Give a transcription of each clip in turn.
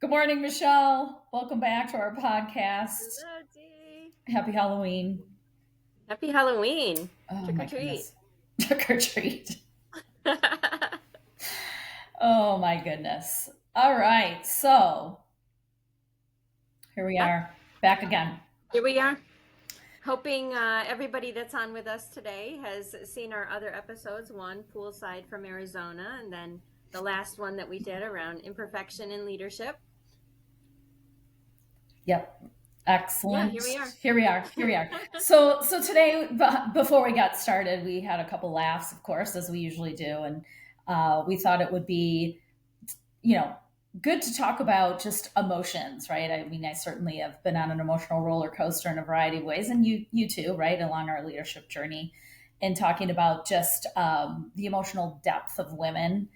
Good morning, Michelle. Welcome back to our podcast. Hello, Dee. Happy Halloween. Happy Halloween. Oh Trick or my treat. goodness. Trick or treat. Oh my goodness. All right. So here we Yep, are back again. here we are. Hoping everybody that's on with us today has seen our other episodes, one poolside from Arizona, and then the last one that we did around imperfection in leadership. Yep. Yeah, Excellent. here we are. Here we are. Here we are. So today, before we got started, we had a couple laughs, of course, as we usually do, and we thought it would be, you know, good to talk about just emotions, right? I mean, I certainly have been on an emotional roller coaster in a variety of ways, and you too, right, along our leadership journey, and talking about just the emotional depth of women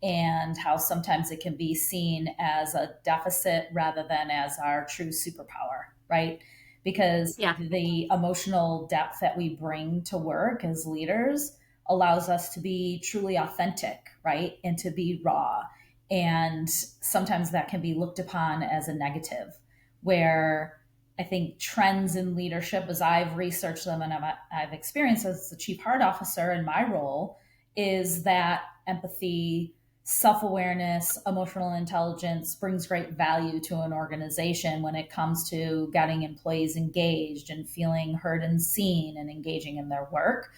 and how sometimes it can be seen as a deficit rather than as our true superpower, right? Because Yeah, the emotional depth that we bring to work as leaders allows us to be truly authentic, right? And to be raw, and sometimes that can be looked upon as a negative, where I think trends in leadership, as I've researched them and I've experienced as the chief heart officer in my role, is that empathy, self awareness, emotional intelligence brings great value to an organization when it comes to getting employees engaged and feeling heard and seen and engaging in their work.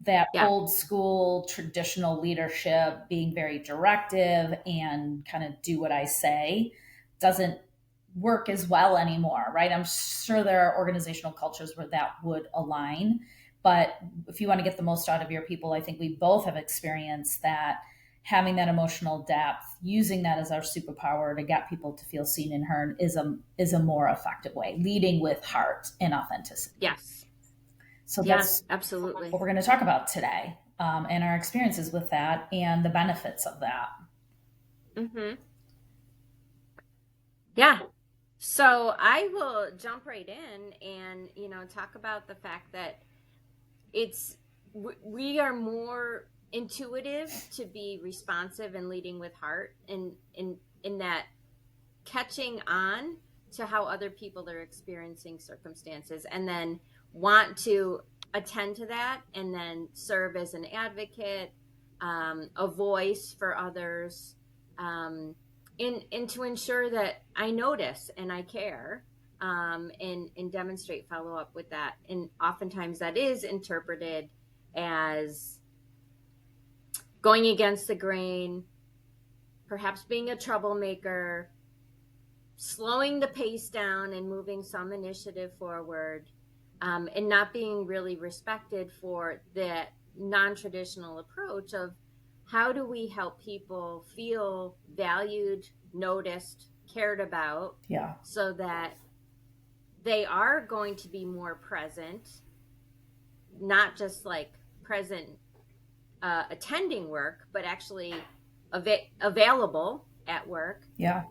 That yeah, old school traditional leadership, being very directive and kind of do what I say, doesn't work as well anymore, right? I'm sure there are organizational cultures where that would align. But if you want to get the most out of your people, I think we both have experienced that having that emotional depth, using that as our superpower to get people to feel seen and heard is a more effective way, leading with heart and authenticity. yes. So Yeah, that's what absolutely. we're going to talk about today, and our experiences with that and the benefits of that. Hmm. Yeah. So I will jump right in and, talk about the fact that it's we are more intuitive to be responsive and leading with heart and in that catching on to how other people are experiencing circumstances and then want to attend to that and then serve as an advocate, a voice for others, and to ensure that I notice and I care, and demonstrate follow up with that. And oftentimes that is interpreted as going against the grain, perhaps being a troublemaker, slowing the pace down and moving some initiative forward, and not being really respected for that non-traditional approach of how do we help people feel valued, noticed, cared about, Yeah, so that they are going to be more present, not just like present, attending work, but actually available at work, yeah,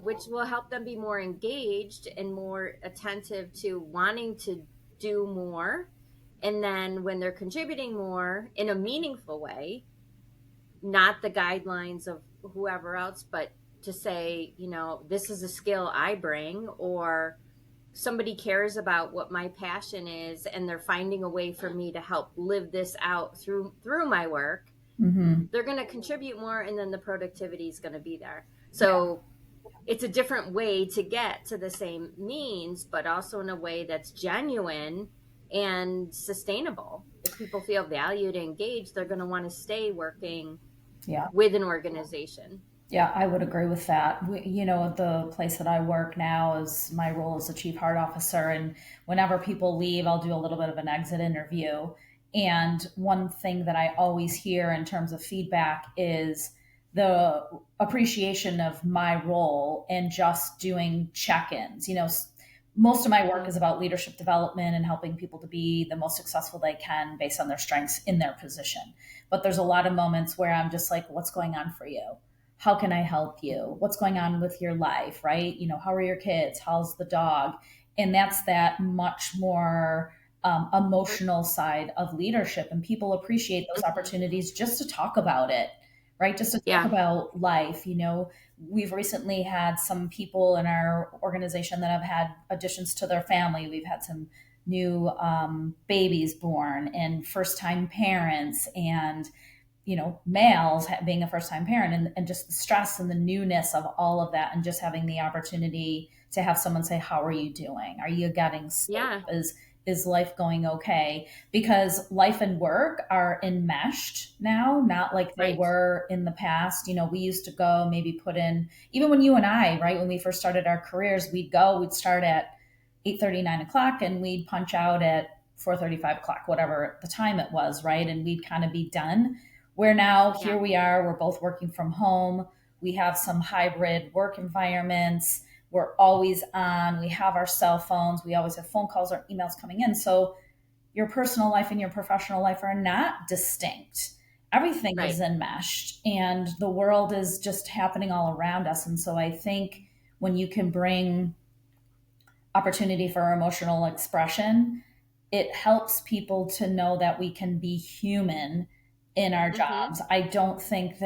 which will help them be more engaged and more attentive to wanting to do more. And then when they're contributing more in a meaningful way, not the guidelines of whoever else, but to say, this is a skill I bring, or somebody cares about what my passion is and they're finding a way for me to help live this out through my work, hmm, they're going to contribute more, and then the productivity is going to be there. yeah, So it's a different way to get to the same means, but also in a way that's genuine and sustainable. If people feel valued and engaged, they're going to want to stay working yeah. with an organization. Yeah, I would agree with that. The place that I work now is my role as a chief heart officer. And whenever people leave, I'll do a little bit of an exit interview. And one thing that I always hear in terms of feedback is the appreciation of my role and just doing check ins. Most of my work Mm-hmm. is about leadership development and helping people to be the most successful they can based on their strengths in their position. But there's a lot of moments where I'm just like, what's going on for you? How can I help you? What's going on with your life, right? How are your kids? How's the dog? And that's that much more emotional side of leadership. And people appreciate those Mm-hmm. opportunities just to talk about it, right? Just to talk Yeah. about life. We've recently had some people in our organization that have had additions to their family. We've had some new babies born and first time parents, and males being a first time parent, and just the stress and the newness of all of that, and just having the opportunity to have someone say, how are you doing? Are you getting sleep? Yeah. Is life going okay? Because life and work are enmeshed now, not like they Right. were in the past. We used to go, maybe put in, even when you and I, right, when we first started our careers, we'd start at 8:30, 9 o'clock, and we'd punch out at 4:30, 5 o'clock, whatever the time it was, right? And we'd kind of be done. Where now, Yeah. here we are, we're both working from home. We have some hybrid work environments. We're always on. We have our cell phones. We always have phone calls or emails coming in. So your personal life and your professional life are not distinct. Everything is Right. enmeshed, and the world is just happening all around us. And so I think when you can bring opportunity for emotional expression, it helps people to know that we can be human in our Mm-hmm. jobs. I don't think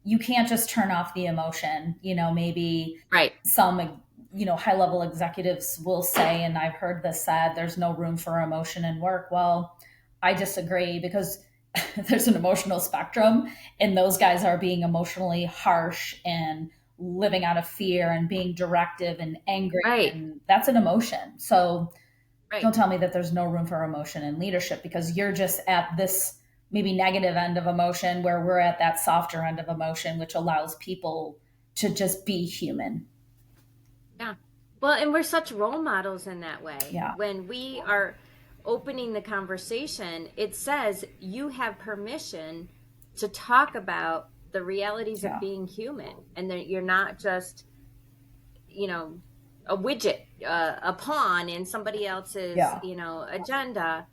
you can't just turn off the emotion. Maybe Right. some, high level executives will say, and I've heard this said, there's no room for emotion in work. Well, I disagree, because there's an emotional spectrum, and those guys are being emotionally harsh and living out of fear and being directive and angry, Right. and that's an emotion. So Right. don't tell me that there's no room for emotion in leadership, because you're just at this maybe negative end of emotion, where we're at that softer end of emotion, which allows people to just be human. Yeah. Well, and we're such role models in that way. Yeah. When we are opening the conversation, it says you have permission to talk about the realities of Yeah. being human, and that you're not just, you know, a widget, a pawn in somebody else's, Yeah. agenda.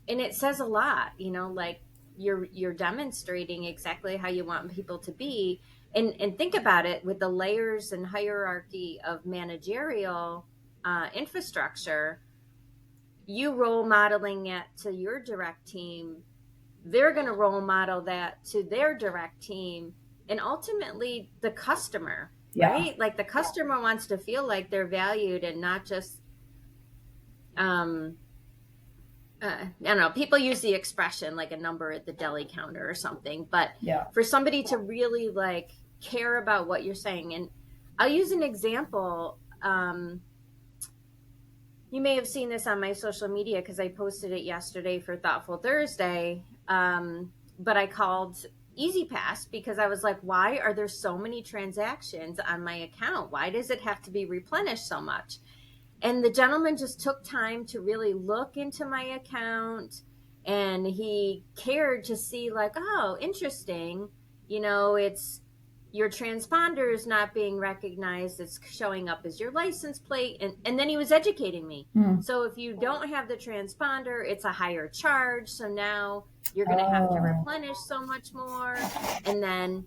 And it says a lot, like you're demonstrating exactly how you want people to be. And think about it, with the layers and hierarchy of managerial infrastructure, you role modeling it to your direct team, they're going to role model that to their direct team, and ultimately the customer, Yeah. right? Like the customer wants to feel like they're valued, and not just um I don't know, people use the expression like a number at the deli counter or something, but Yeah. for somebody to really like care about what you're saying. And I'll use an example. You may have seen this on my social media because I posted it yesterday for Thoughtful Thursday. But I called Easy Pass because I was like, why are there so many transactions on my account? Why does it have to be replenished so much? And the gentleman just took time to really look into my account, and he cared to see, like, oh, interesting, it's your transponder is not being recognized, it's showing up as your license plate. And then he was educating me. Hmm. So if you don't have the transponder, it's a higher charge, so now you're going to have to Oh. replenish so much more. And then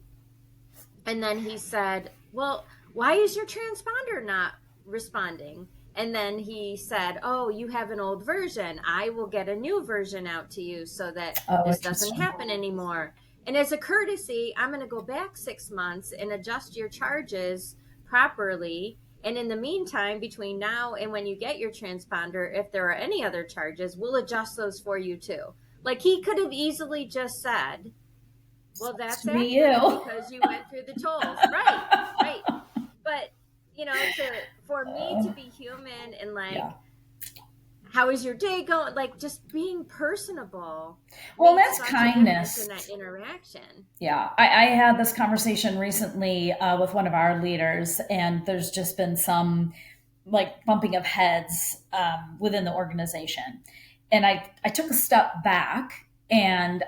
and then he said, well, why is your transponder not responding? And then he said, oh, you have an old version. I will get a new version out to you so that Oh, this doesn't interesting. happen anymore. And as a courtesy, I'm going to go back 6 months and adjust your charges properly. And in the meantime, between now and when you get your transponder, if there are any other charges, we'll adjust those for you too. Like, he could have easily just said, well, Sucks that's to be accurate you. because you went through the tolls. Right, right. But, for me to be human and Yeah. like, how is your day going? Like, just being personable Well, made that's such a difference in kindness. that interaction. Yeah, I had this conversation recently with one of our leaders, and there's just been some like bumping of heads within the organization. And I took a step back, and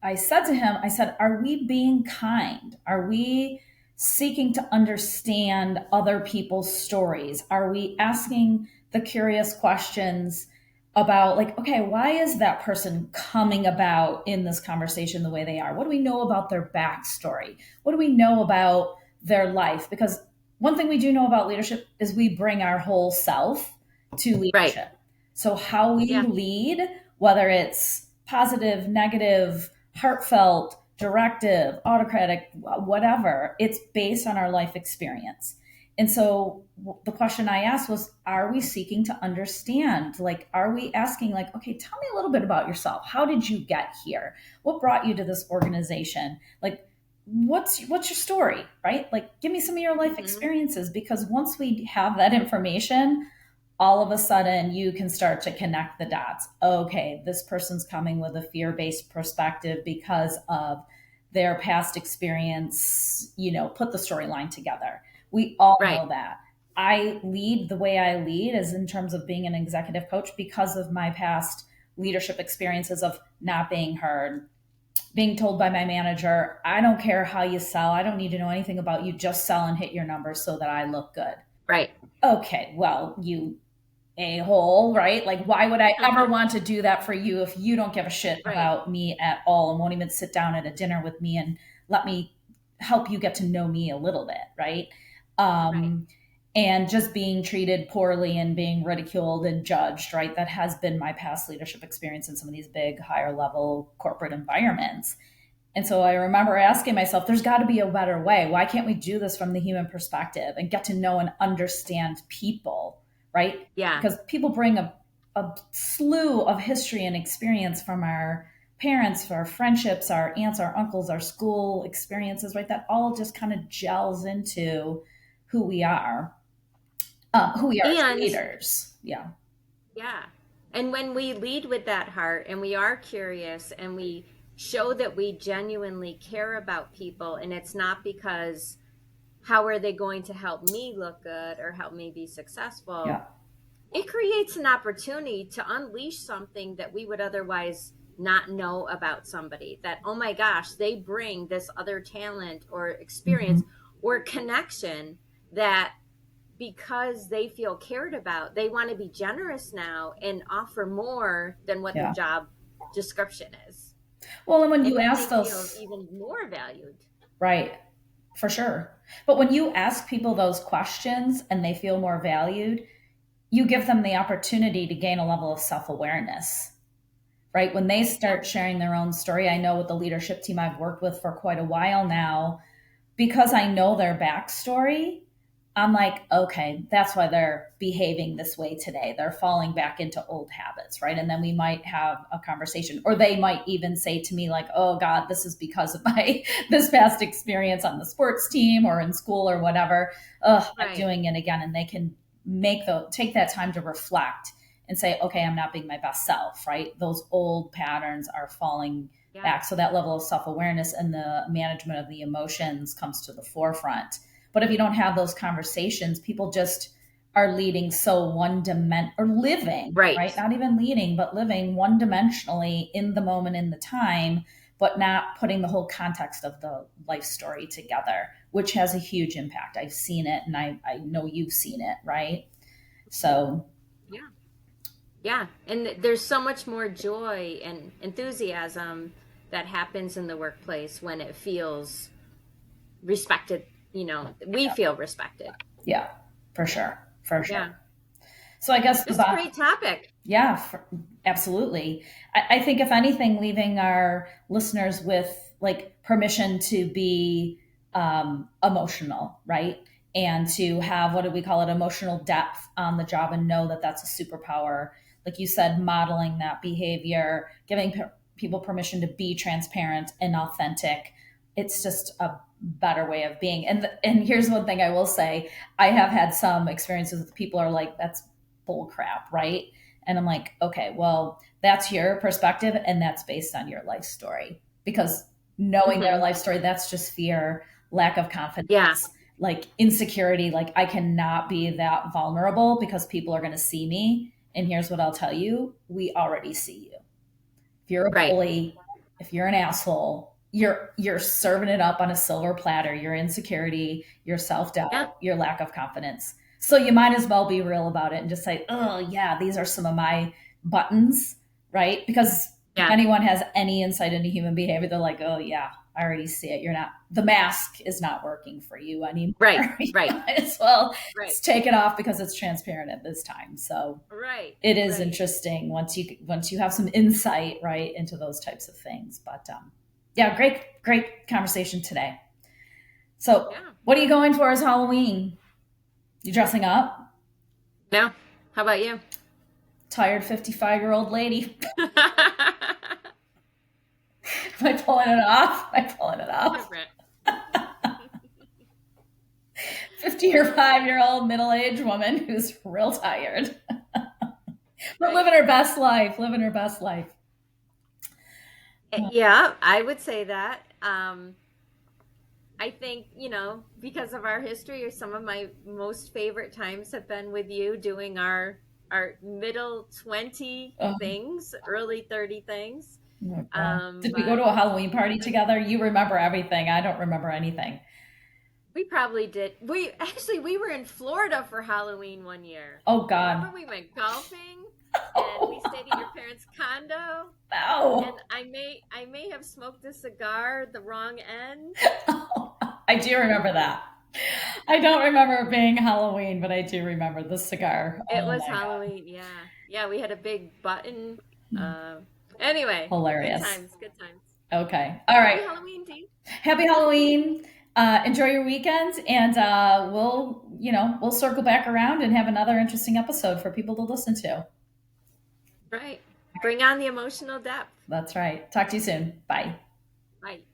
I said to him, I said, are we being kind? Are we seeking to understand other people's stories? Are we asking the curious questions about, like, okay, why is that person coming about in this conversation the way they are? What do we know about their backstory? What do we know about their life? Because one thing we do know about leadership is we bring our whole self to Right. leadership. So how we Yeah. lead, whether it's positive, negative, heartfelt, directive, autocratic, whatever. It's based on our life experience. And so the question I asked was, are we seeking to understand? Like, are we asking, like, okay, tell me a little bit about yourself. How did you get here? What brought you to this organization? Like, what's your story, right? Like, give me some of your life Mm-hmm. experiences, because once we have that information, all of a sudden you can start to connect the dots. Okay, this person's coming with a fear-based perspective because of their past experience, put the storyline together. We all Right. know that. I lead the way I lead is in terms of being an executive coach because of my past leadership experiences of not being heard, being told by my manager, I don't care how you sell. I don't need to know anything about you. Just sell and hit your numbers so that I look good. Right. Okay, well, you a hole, right? Like, why would I ever want to do that for you if you don't give a shit Right. about me at all and won't even sit down at a dinner with me and let me help you get to know me a little bit, right? Right. Um, and just being treated poorly and being ridiculed and judged, right? That has been my past leadership experience in some of these big, higher level corporate environments. And so I remember asking myself, there's got to be a better way. Why can't we do this from the human perspective and get to know and understand people, right? Yeah. Because people bring a slew of history and experience from our parents, our friendships, our aunts, our uncles, our school experiences, right? That all just kind of gels into who we are, who we are as And leaders. Yeah. yeah. And when we lead with that heart and we are curious and we show that we genuinely care about people, and it's not because how are they going to help me look good or help me be successful, Yeah. it creates an opportunity to unleash something that we would otherwise not know about somebody. That, oh my gosh, they bring this other talent or Mm-hmm. experience or connection that because they feel cared about, they want to be generous now and offer more than what their Yeah. job description is. Well, and when And you then ask they feel those, even more valued. right, for sure. But when you ask people those questions and they feel more valued, you give them the opportunity to gain a level of self awareness, right? When they Yeah. start sharing their own story, I know with the leadership team I've worked with for quite a while now, because I know their backstory, I'm like, okay, that's why they're behaving this way today. They're falling back into old habits, right? And then we might have a conversation, or they might even say to me, like, oh God, this is because of my this past experience on the sports team or in school or whatever. Ugh, I'm Right. doing it again. And they can take that time to reflect and say, okay, I'm not being my best self, right? Those old patterns are falling Yeah. back. So that level of self awareness and the management of the emotions comes to the forefront. But if you don't have those conversations, people just are leading so one dimension or living, Right. right? Not even leading, but living one dimensionally in the moment, in the time, but not putting the whole context of the life story together, which has a huge impact. I've seen it and I know you've seen it, right? So, Yeah. Yeah. And there's so much more joy and enthusiasm that happens in the workplace when it feels respected. We feel respected. yeah, for sure. For sure. Yeah. So I guess the Just a great topic. yeah, absolutely. I think if anything, leaving our listeners with like permission to be emotional, right? And to have, what do we call it, emotional depth on the job and know that that's a superpower. Like you said, modeling that behavior, giving people permission to be transparent and authentic. It's just a better way of being. And here's one thing I will say: I have had some experiences with people are like, that's bull crap, right? And I'm like, okay, well, that's your perspective and that's based on your life story. Because knowing their Hmm. life story, that's just fear, lack of confidence, Yeah. like insecurity. Like, I cannot be that vulnerable because people are going to see me. And here's what I'll tell you: we already see you. If you're a Right. bully, if you're an asshole, you're serving it up on a silver platter, your insecurity, your Yeah. self-doubt, your lack of confidence. So you might as well be real about it and just say, oh yeah, these are some of my buttons, right? Because if Yeah. anyone has any insight into human behavior, they're like, oh yeah, I already see it. You're not, the mask is not working for you anymore. Right. You Right. might as well Right. take it off because it's transparent at this time. So Right. it is Right. interesting once you have some insight, right, into those types of things. But Yeah, great conversation today. So, Yeah. what are you going for as Halloween? You dressing up? No. How about you? Tired 55-year-old lady. Am I pulling it off? Am I pulling it off? Different. 50 or Oh, 5-year old middle aged woman who's real tired, but living right. her best life, living her best life. Yeah, I would say that. I think, because of our history, some of my most favorite times have been with you doing our middle 20 Oh, things, early 30 things. my God. Did we go to But a Halloween party together? You remember everything. I don't remember anything. we probably did. We were in Florida for Halloween one year. Oh, God. Remember we went golfing and we stayed at your parents' condo and No. I may have smoked a cigar at the wrong end. I do remember that. I don't remember it being Halloween, but I do remember the cigar. It Oh, was my God. Halloween, yeah. Yeah, we had a big button. Uh, anyway, good Hilarious. times, good times. Okay. All Happy right. Halloween to you. Happy Halloween. Enjoy your weekend, and we'll circle back around and have another interesting episode for people to listen to. Right. Bring on the emotional depth. That's right. Talk to you soon. Bye. Right.